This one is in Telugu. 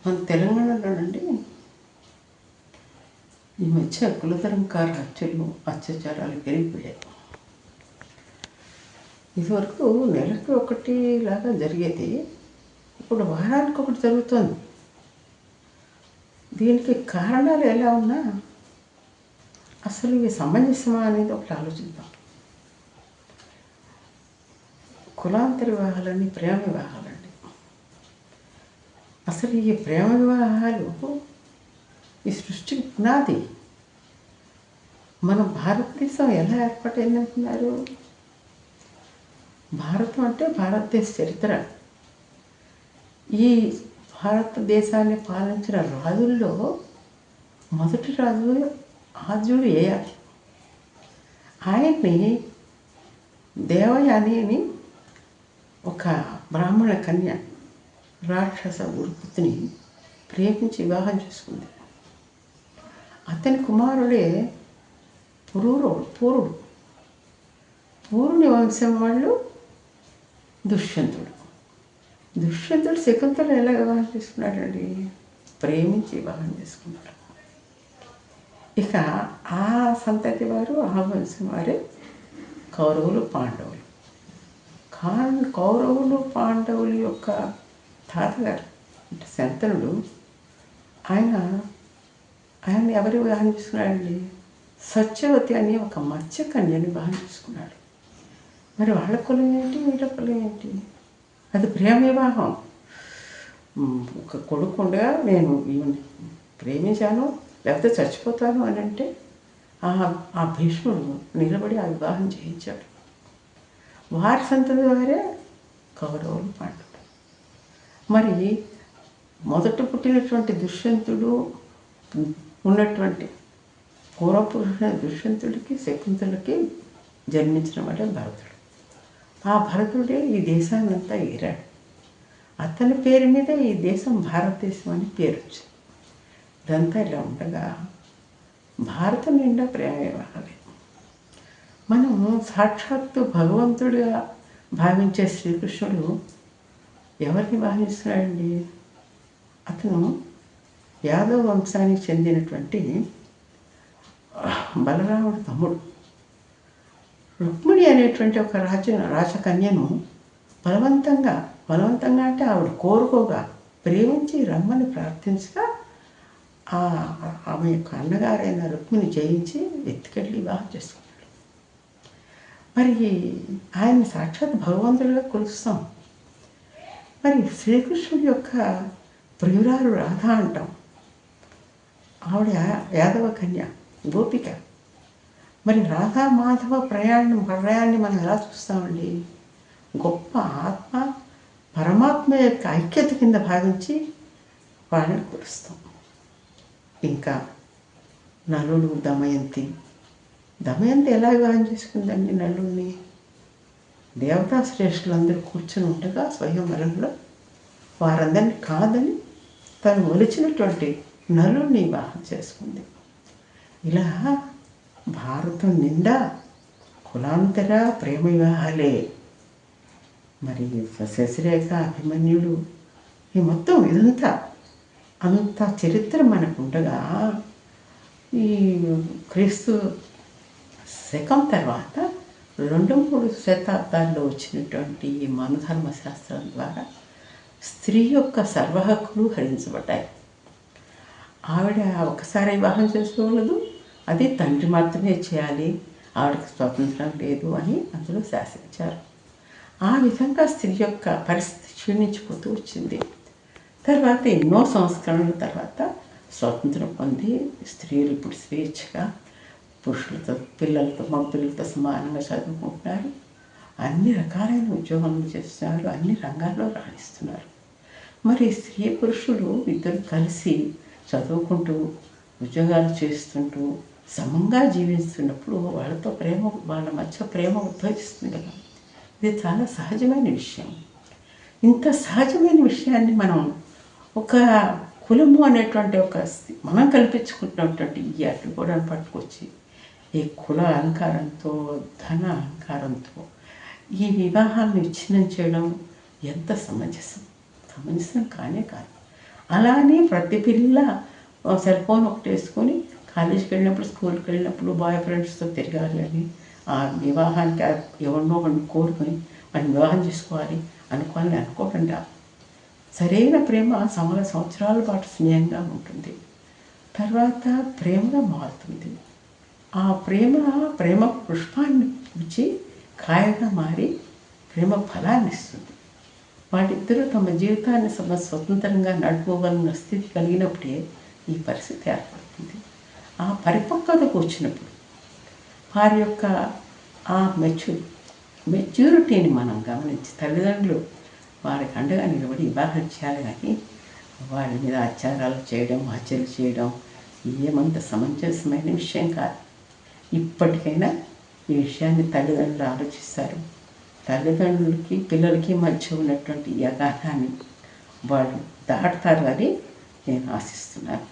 మన తెలంగాణలోనండి ఈ మధ్య కులతరంకార హత్యలు అత్యాచారాలు పెరిగిపోయాయి. ఇదివరకు నెలకు ఒకటి లాగా జరిగేది, ఇప్పుడు వారానికి ఒకటి జరుగుతుంది. దీనికి కారణాలు ఎలా ఉన్నా అసలు ఇవి సమంజసమా అనేది ఒకటి ఆలోచిద్దాం. కులాంతర వివాహాలని ప్రేమ వివాహాలండి. అసలు ఈ ప్రేమ వివాహాలు ఈ సృష్టికి పునాది. మన భారతదేశం ఎలా ఏర్పాటైందంటున్నారు? భారతం అంటే భారతదేశ చరిత్ర. ఈ భారతదేశాన్ని పాలించిన రాజుల్లో మొదటి రాజు ఆద్యుడు ఏయాలి. ఆయన్ని దేవయాని అని ఒక బ్రాహ్మణ కన్య రాక్షస ఉరుపుతిని ప్రేమించి వివాహం చేసుకుంది. అతని కుమారుడే పూరుని వంశం వాళ్ళు దుష్యంతుడు. శకుంతల ఎలా వివాహం చేసుకున్నాడండి? ప్రేమించి వివాహం చేసుకున్నాడు. ఇక ఆ సంతతి వారు, ఆ వంశం వారే కౌరవులు, పాండవులు. కౌరవులు పాండవుల యొక్క తాతగారు అంటే శంతనుడు, ఆయన ఎవరు వివాహం చేసుకున్నాడండి? సత్యవతి అని ఒక మత్స్యకన్యని వివాహం చేసుకున్నాడు. మరి వాళ్ళ కులం ఏంటి, వీళ్ళ కులం ఏంటి? అది ప్రేమ వివాహం. ఒక కొడుకు ఉండగా నేను ఈవెన్ ప్రేమించాను లేకపోతే చచ్చిపోతాను అని అంటే ఆ భీష్ముడు నిలబడి ఆ వివాహం చేయించాడు. వారి సంతతి వారే కౌరవులు, పాండవులు. మరి మొదట పుట్టినటువంటి దుష్యంతుడు ఉన్నటువంటి పూర్వపురుషుడైన దుష్యంతుడికి, శకుంతలకి జన్మించిన వాడే భరతుడు. ఆ భరతుడే ఈ దేశాన్ని అంతా ఏరాడు. అతని పేరు మీద ఈ దేశం భారతదేశం అని పేరు వచ్చింది. ఇదంతా ఇలా ఉండగా భారతం నిండా ప్రేమ వివాహాలే. మనం సాక్షాత్తు భగవంతుడిగా భావించే శ్రీకృష్ణుడు ఎవరిని వివాహిస్తున్నాడండి? అతను యాదవ వంశానికి చెందినటువంటి బలరాముడు తమ్ముడు. రుక్మిణి అనేటువంటి ఒక రాజకన్యను బలవంతంగా అంటే ఆవిడ కోరుకోగా ప్రేమించి రమ్మని ప్రార్థించగా ఆమె యొక్క అన్నగారైన రుక్మిణి జయించి ఎత్తుకెళ్ళి వివాహం చేసుకున్నాడు. మరి ఆయన్ని సాక్షాత్ భగవంతుడిగా కొలుస్తాం. మరి శ్రీకృష్ణుడి యొక్క ప్రియురాలు రాధ అంటాం. ఆవిడ యాదవ కన్య, గోపిక. మరి రాధా మాధవ ప్రయాణాన్ని మనం ఎలా చూస్తామండి? గొప్ప ఆత్మ పరమాత్మ యొక్క ఐక్యత కింద భావించి వాళ్ళని కొలుస్తాం. ఇంకా నలుడు, దమయంతి ఎలా వివాహం చేసుకుందండి నలుడిని? దేవతా శ్రేష్ఠులందరూ కూర్చొని ఉండగా స్వయంవరంలో వారందరినీ కాదని తను ఒలిచినటువంటి నలుడిని వివాహం చేసుకుంది. ఇలా భారతం నిండా కులాంతర ప్రేమ వివాహాలే. మరి శశిరేఖ, అభిమన్యుడు, ఈ మొత్తం ఇదంతా అంత చరిత్ర మనకు ఉండగా ఈ క్రీస్తు శకం తర్వాత 2-3 శతాబ్దాల్లో వచ్చినటువంటి ఈ మనుధర్మ శాస్త్రం ద్వారా స్త్రీ యొక్క సర్వ హక్కులు హరించబడ్డాయి. ఆవిడ ఒకసారి వివాహం చేసుకోగలదు, అది తండ్రి మాత్రమే చేయాలి, ఆవిడకి స్వాతంత్రం లేదు అని అందులో శాసించారు. ఆ విధంగా స్త్రీ యొక్క పరిస్థితి క్షీణించిపోతూ వచ్చింది. తర్వాత ఎన్నో సంస్కరణల తర్వాత స్వాతంత్రం పొంది స్త్రీలు ఇప్పుడు స్వేచ్ఛగా పురుషులతో, మగ పిల్లలతో సమానంగా చదువుకుంటున్నారు, అన్ని రకాలైన ఉద్యోగాలు చేస్తున్నారు, అన్ని రంగాల్లో రాణిస్తున్నారు. మరి స్త్రీ పురుషులు ఇద్దరు కలిసి చదువుకుంటూ ఉద్యోగాలు చేస్తుంటూ సమంగా జీవిస్తున్నప్పుడు వాళ్ళ మధ్య ప్రేమ ఉద్భవిస్తుంది కదా. ఇది చాలా సహజమైన విషయం. ఇంత సహజమైన విషయాన్ని మనం ఒక కులము అనేటువంటి మనం కల్పించుకుంటున్నటువంటి ఈ అడ్డుగోడను పట్టుకొచ్చి ఈ కుల అహంకారంతో, ధన అహంకారంతో ఈ వివాహాలను విచ్ఛిన్నం చేయడం ఎంత సమంజసం కానే కాదు. అలానే ప్రతి పిల్ల సెల్ ఫోన్ ఒకటి వేసుకొని కాలేజీకి వెళ్ళినప్పుడు స్కూల్కి వెళ్ళినప్పుడు బాయ్ ఫ్రెండ్స్తో తిరగాలి అని ఆ వివాహానికి ఎవరినో ఒకరిని కోరుకొని వాడిని వివాహం చేసుకోవాలి అనుకోవాలని అనుకోకుండా సరైన ప్రేమ సంవత్సరాల పాటు స్నేహంగా ఉంటుంది. తర్వాత ప్రేమగా మారుతుంది. ఆ ప్రేమ పుష్పాన్ని ఇచ్చి కాయగా మారి ప్రేమ ఫలాన్ని ఇస్తుంది. వాళ్ళిద్దరూ తమ జీవితాన్ని స్వతంత్రంగా నడుపుకోగలిగిన స్థితి కలిగినప్పుడే ఈ పరిస్థితి ఏర్పడుతుంది. ఆ పరిపక్వతకు వచ్చినప్పుడు వారి యొక్క ఆ మెచ్యూరిటీని మనం గమనించి తల్లిదండ్రులు వారికి అండగా నిలబడి వివాహం చేయాలి. కానీ వాళ్ళ మీద అత్యాచారాలు చేయడం, హత్యలు చేయడం ఏమంత సమంజసమైన విషయం కాదు. ఇప్పటికైనా ఈ విషయాన్ని తల్లిదండ్రులు ఆలోచిస్తారు. తల్లిదండ్రులకి పిల్లలకి మధ్య ఉన్నటువంటి ఈ అగాధాన్ని వాళ్ళు దాటుతారు అని నేను ఆశిస్తున్నాను.